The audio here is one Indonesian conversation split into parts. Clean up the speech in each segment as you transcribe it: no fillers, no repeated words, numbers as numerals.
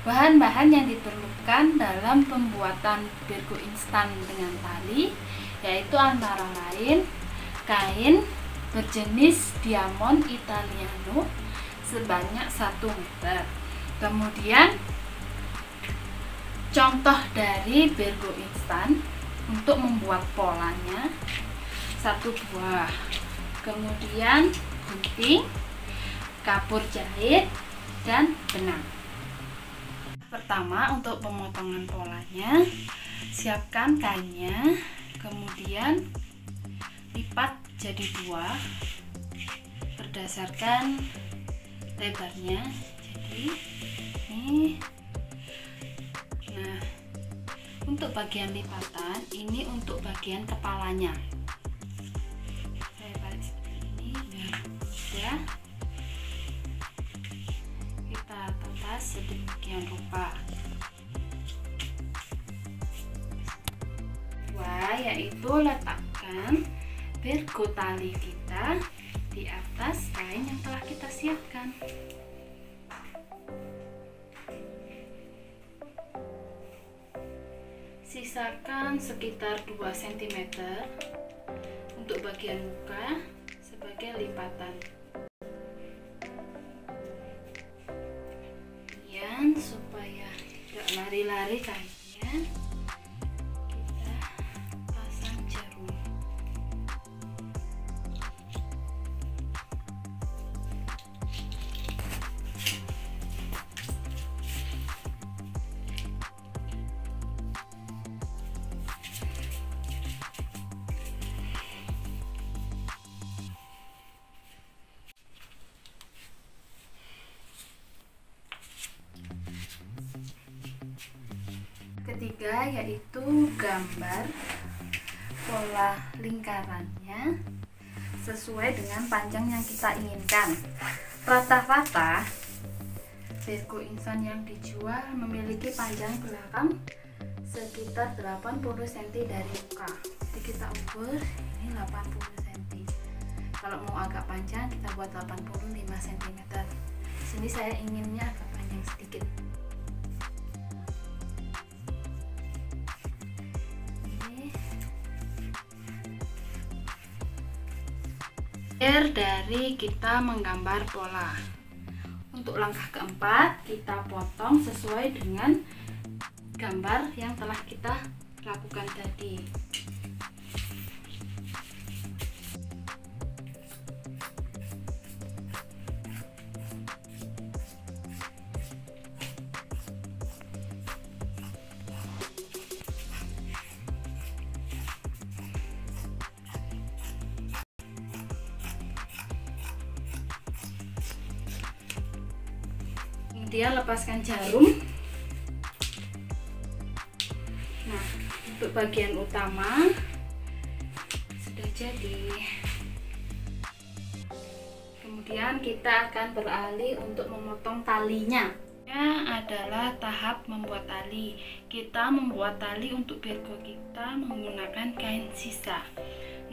Bahan-bahan yang diperlukan dalam pembuatan bergo instan dengan tali yaitu antara lain kain berjenis diamond italiano sebanyak 1 meter. Kemudian contoh dari bergo instan untuk membuat polanya 1 buah. Kemudian gunting, kapur jahit, dan benang. Pertama, untuk pemotongan polanya, siapkan kainnya, kemudian lipat jadi 2 berdasarkan lebarnya. Jadi ini. Nah, untuk bagian lipatan ini untuk bagian kepalanya. Saya balik seperti ini biar mudah. Kita tetas sedemikian rupa. Yaitu letakkan bergo tali kita di atas kain yang telah kita siapkan. Sisakan sekitar 2 cm untuk bagian muka sebagai lipatan. Kemudian supaya tidak lari-lari kainnya, kita pasang jarum. Ketiga yaitu gambar pola lingkarannya sesuai dengan panjang yang kita inginkan. Rata-rata bergo instan yang dijual memiliki panjang belakang sekitar 80 cm dari muka. Jadi kita ukur ini 80 cm. Kalau mau agak panjang kita buat 85 cm. Sini saya inginnya agak panjang sedikit. Dari kita menggambar pola. Untuk langkah keempat, kita potong sesuai dengan gambar yang telah kita lakukan tadi. Kemudian lepaskan jarum. Nah, untuk bagian utama sudah jadi. Kemudian kita akan beralih untuk memotong talinya. Adalah tahap membuat tali. Kita membuat tali untuk bergo kita menggunakan kain sisa.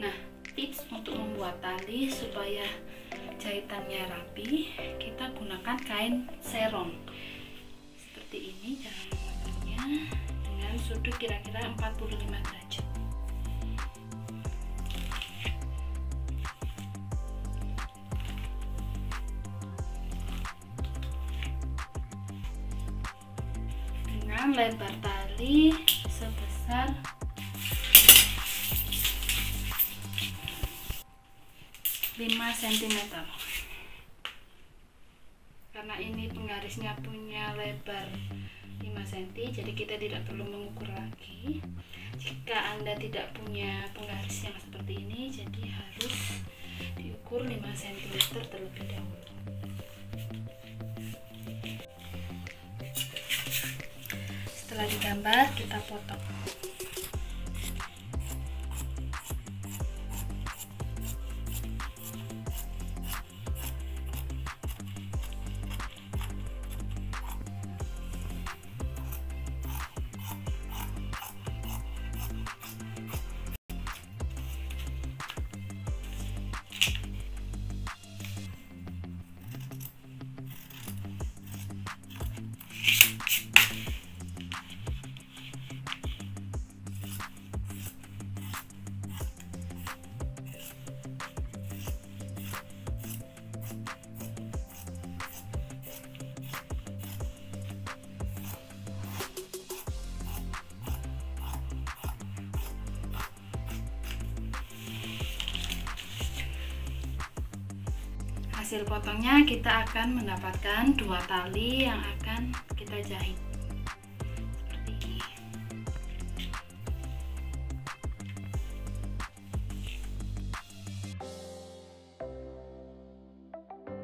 Nah, tips untuk membuat tali supaya jahitannya rapi, kita gunakan kain serong seperti ini cara memotongnya dengan sudut kira-kira 45 derajat. Dengan lebar tali sebesar 5 cm. Karena ini penggarisnya punya lebar 5 cm, jadi kita tidak perlu mengukur lagi. Jika Anda tidak punya penggaris yang seperti ini, jadi harus diukur 5 cm terlebih dahulu. Setelah digambar, kita potong. Hasil potongnya kita akan mendapatkan 2 tali yang akan kita jahit seperti ini.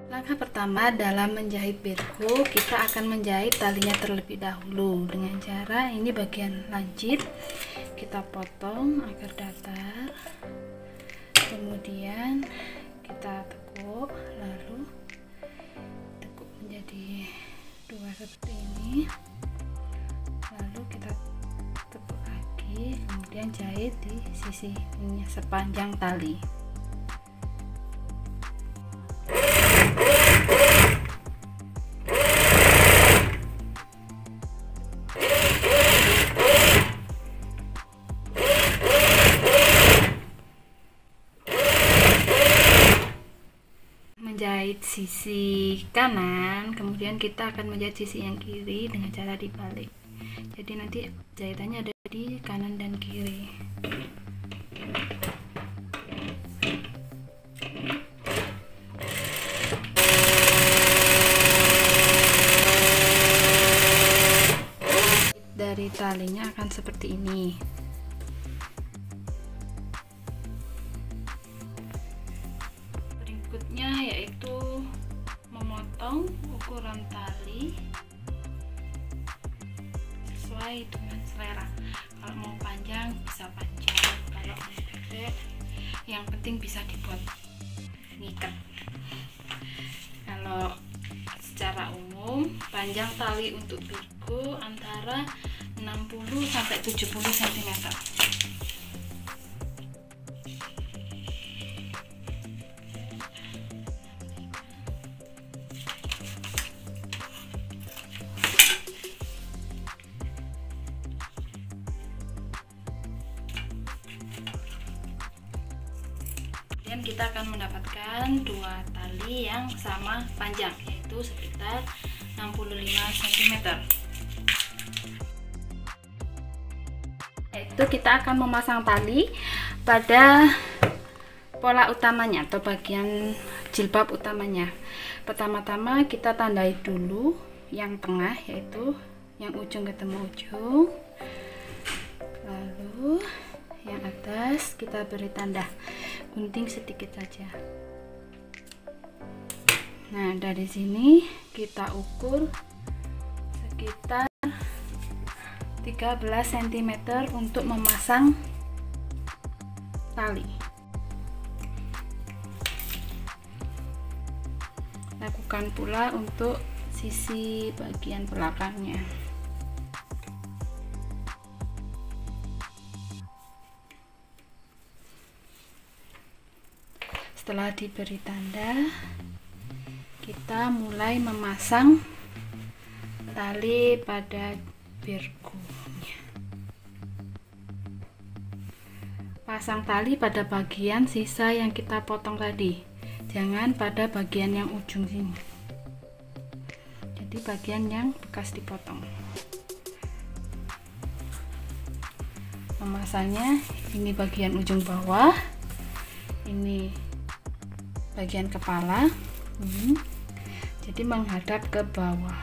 Langkah pertama dalam menjahit birku, kita akan menjahit talinya terlebih dahulu dengan cara ini bagian lancip kita potong agar datar, kemudian kita tekuk, lalu tekuk menjadi 2 seperti ini, lalu kita tekuk lagi, kemudian jahit di sisi ini sepanjang tali. Menjahit sisi kanan, kemudian kita akan menjahit sisi yang kiri dengan cara dibalik. Jadi nanti jahitannya ada di kanan dan kiri. Dari talinya akan seperti ini. Berikutnya yaitu memotong ukuran tali sesuai dengan selera. Kalau mau panjang bisa panjang, kalau mau pendek yang penting bisa dibuat ngikat. Kalau secara umum panjang tali untuk birku antara 60 sampai 70 cm. Dan kita akan mendapatkan 2 tali yang sama panjang, yaitu sekitar 65 cm. Yaitu kita akan memasang tali pada pola utamanya atau bagian jilbab utamanya. Pertama-tama kita tandai dulu yang tengah, yaitu yang ujung ketemu ujung, lalu yang atas kita beri tanda gunting sedikit saja. Nah, dari sini kita ukur sekitar 13 cm untuk memasang tali. Lakukan pula untuk sisi bagian belakangnya. Setelah diberi tanda, kita mulai memasang tali pada birku. Pasang tali pada bagian sisa yang kita potong tadi, jangan pada bagian yang ujung sini, jadi bagian yang bekas dipotong. Memasangnya, ini bagian ujung bawah, ini bagian kepala, jadi menghadap ke bawah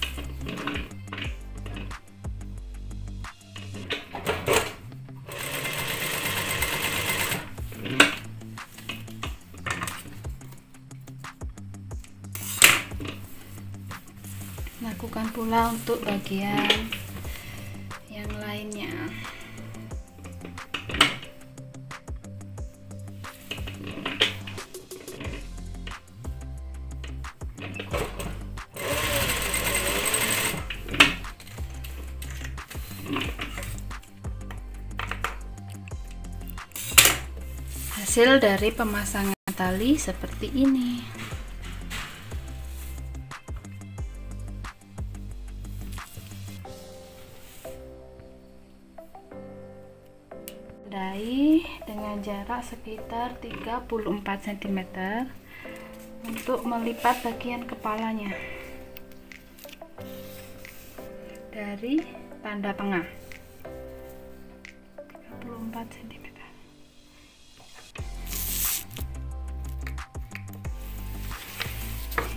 seperti ini. Lakukan pula untuk bagian yang lainnya. Hasil dari pemasangan tali seperti ini. tandai dengan jarak sekitar 34 cm untuk melipat bagian kepalanya dari tanda tengah 34 cm.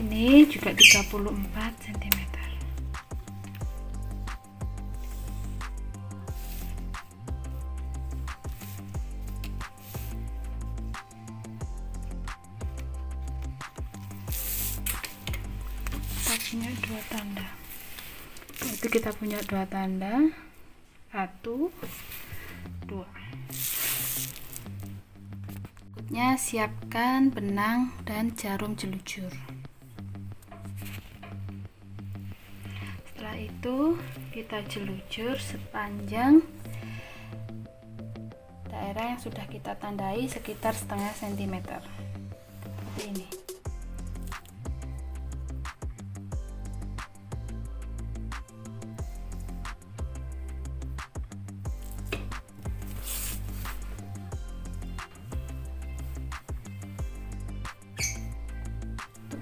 Ini juga 34 cm. Punya dua tanda, itu kita punya dua tanda, 1, 2. Berikutnya siapkan benang dan jarum jelujur. Setelah itu kita jelujur sepanjang daerah yang sudah kita tandai sekitar setengah sentimeter seperti ini.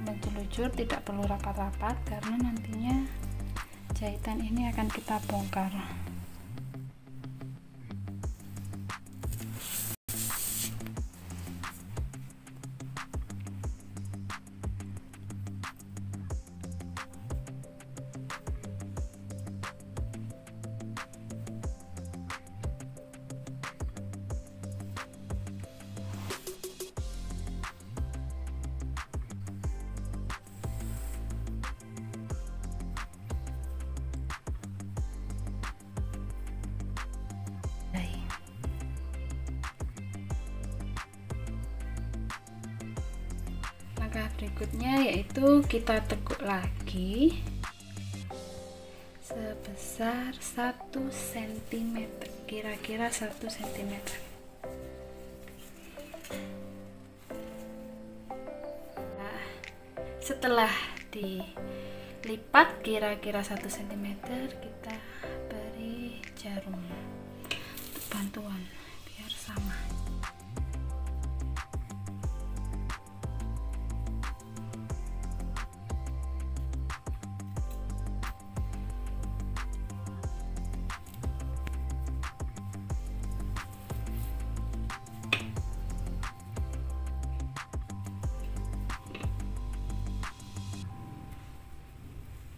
Menjelujur tidak perlu rapat-rapat karena nantinya jahitan ini akan kita bongkar. Langkah berikutnya yaitu kita tekuk lagi sebesar 1 cm, kira-kira 1 cm. Nah, setelah dilipat kira-kira 1 cm, kita beri jarum untuk bantuan biar sama.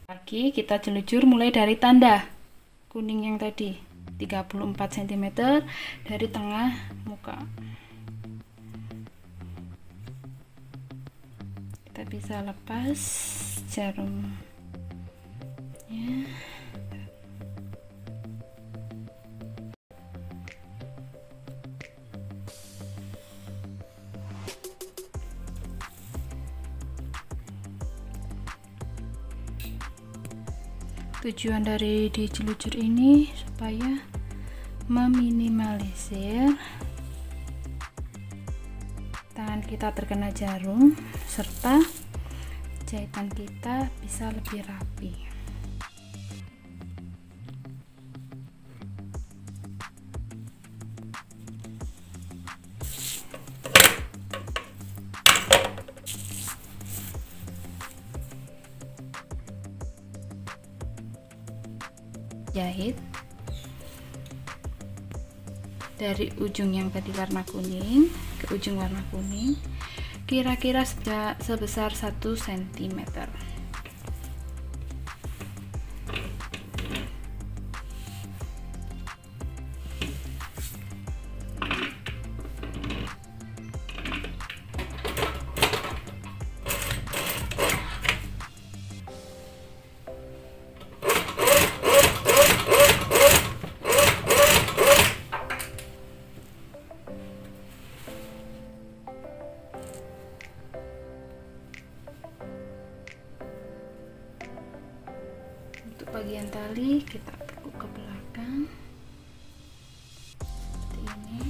Lagi kita jelujur mulai dari tanda kuning yang tadi 34 cm dari tengah muka. Kita bisa lepas jarumnya. Tujuan dari dijelujur ini supaya meminimalisir tangan kita terkena jarum serta jahitan kita bisa lebih rapi. Jahit dari ujung yang tadi warna kuning ke ujung warna kuning kira-kira sebesar 1 cm. Untuk bagian tali kita tekuk ke belakang seperti ini.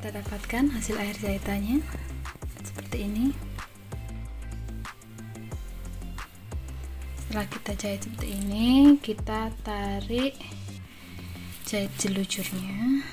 Kita dapatkan hasil akhir jahitannya seperti ini. Setelah kita jahit seperti ini, kita tarik jahit jelujurnya.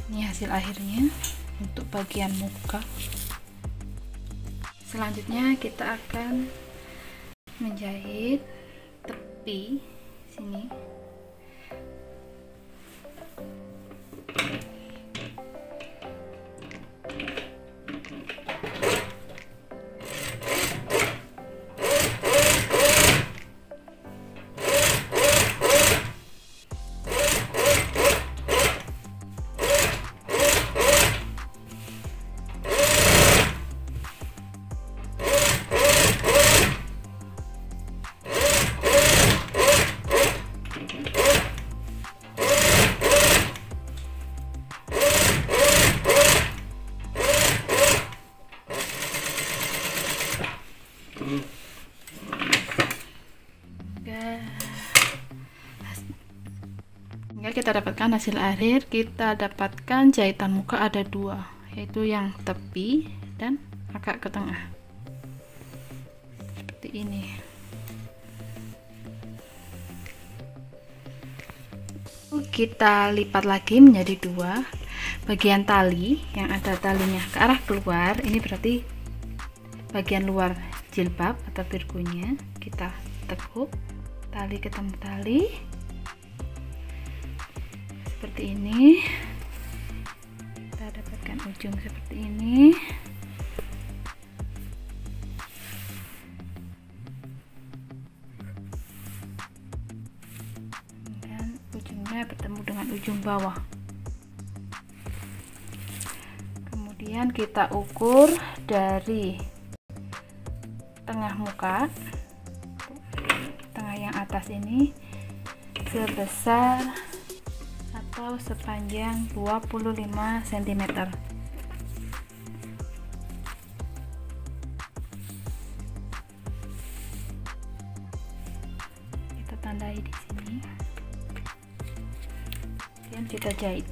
Ini hasil akhirnya untuk bagian muka. Selanjutnya kita akan menjahit tepi sini. Hingga kita dapatkan hasil akhir. Kita dapatkan jahitan muka ada dua, yaitu yang tepi dan agak ke tengah seperti ini. Kita lipat lagi menjadi dua. Bagian tali yang ada talinya ke arah keluar, ini berarti bagian luar jilbab atau virgonya. Kita tekuk, tali ketemu tali seperti ini. Kita dapatkan ujung seperti ini. Dan ujungnya bertemu dengan ujung bawah. Kemudian kita ukur dari tengah muka, tengah yang atas ini, sebesar atau sepanjang 25 cm. Kita tandai di sini. Kemudian kita jahit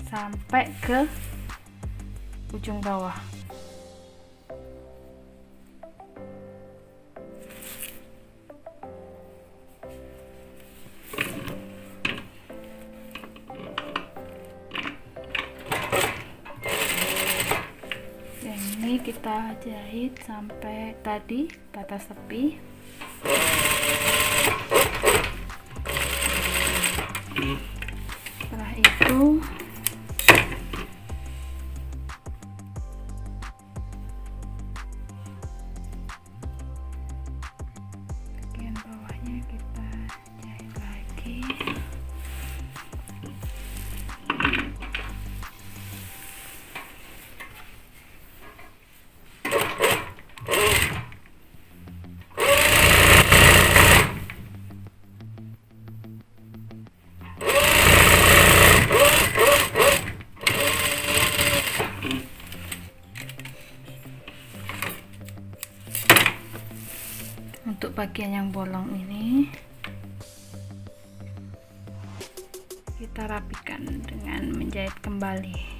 sampai ke ujung bawah. Ini kita jahit sampai tadi batas tepi. Setelah itu bagian bawahnya kita jahit lagi. Untuk bagian yang bolong ini kita rapikan dengan menjahit kembali.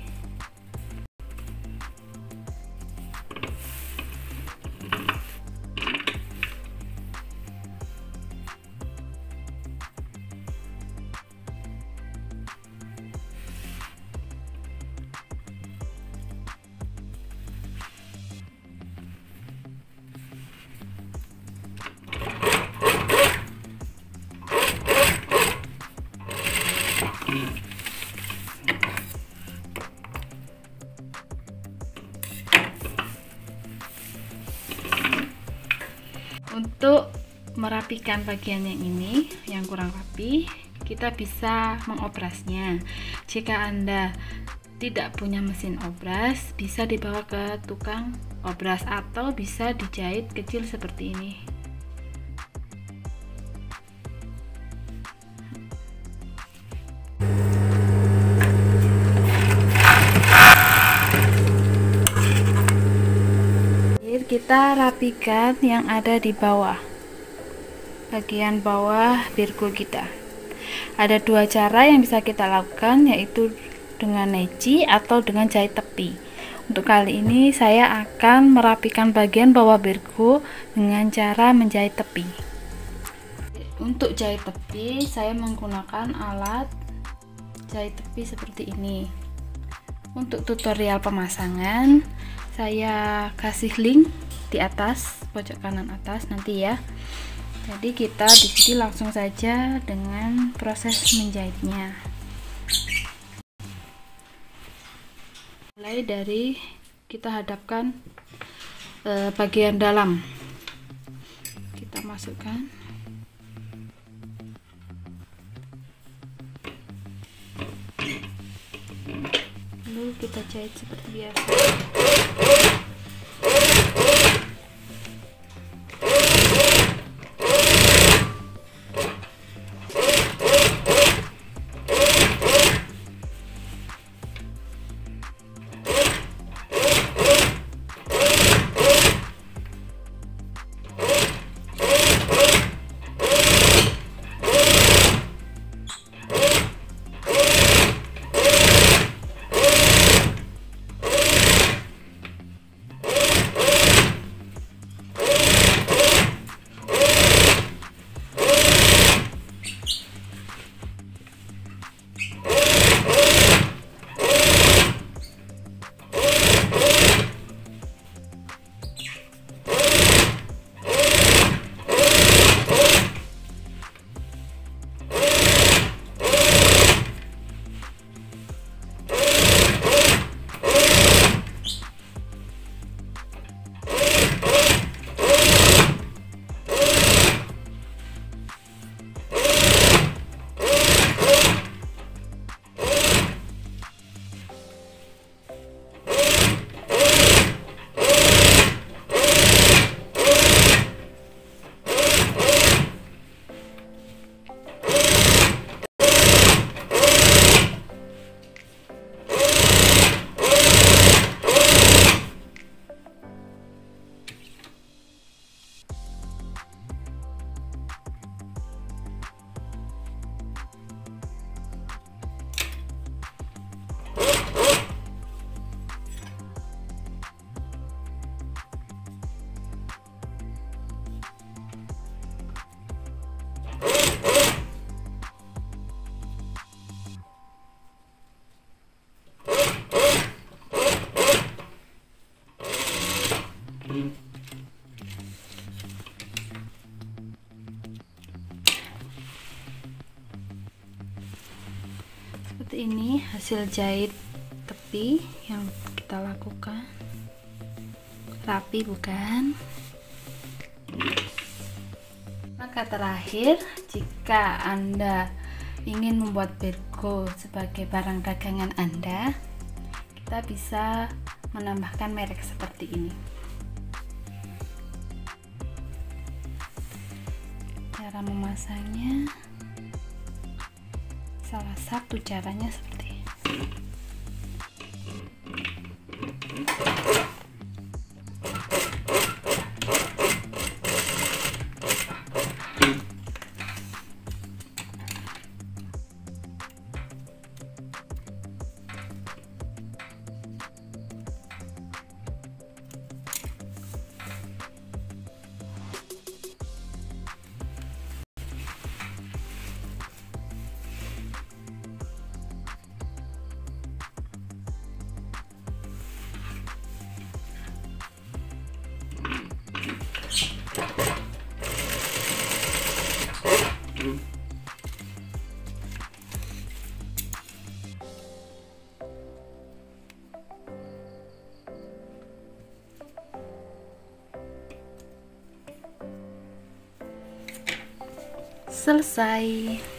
Untuk merapikan bagian yang ini yang kurang rapi, kita bisa mengobrasnya. Jika Anda tidak punya mesin obras, bisa dibawa ke tukang obras atau bisa dijahit kecil seperti ini. Kita rapikan yang ada di bawah, bagian bawah virgo kita. Ada dua cara yang bisa kita lakukan, yaitu dengan neci atau dengan jahit tepi. Untuk kali ini saya akan merapikan bagian bawah virgo dengan cara menjahit tepi. Untuk jahit tepi saya menggunakan alat jahit tepi seperti ini. Untuk tutorial pemasangan saya kasih link di atas pojok kanan atas nanti ya. Jadi kita di sini langsung saja dengan proses menjahitnya. Mulai dari kita hadapkan bagian dalam, kita masukkan. Lalu kita jahit seperti biasa. Seperti ini hasil jahit tepi yang kita lakukan. Rapi bukan? Maka terakhir, jika Anda ingin membuat virgo sebagai barang dagangan Anda, kita bisa menambahkan merek seperti ini. Cara memasangnya, salah satu caranya seperti ini. Selesai.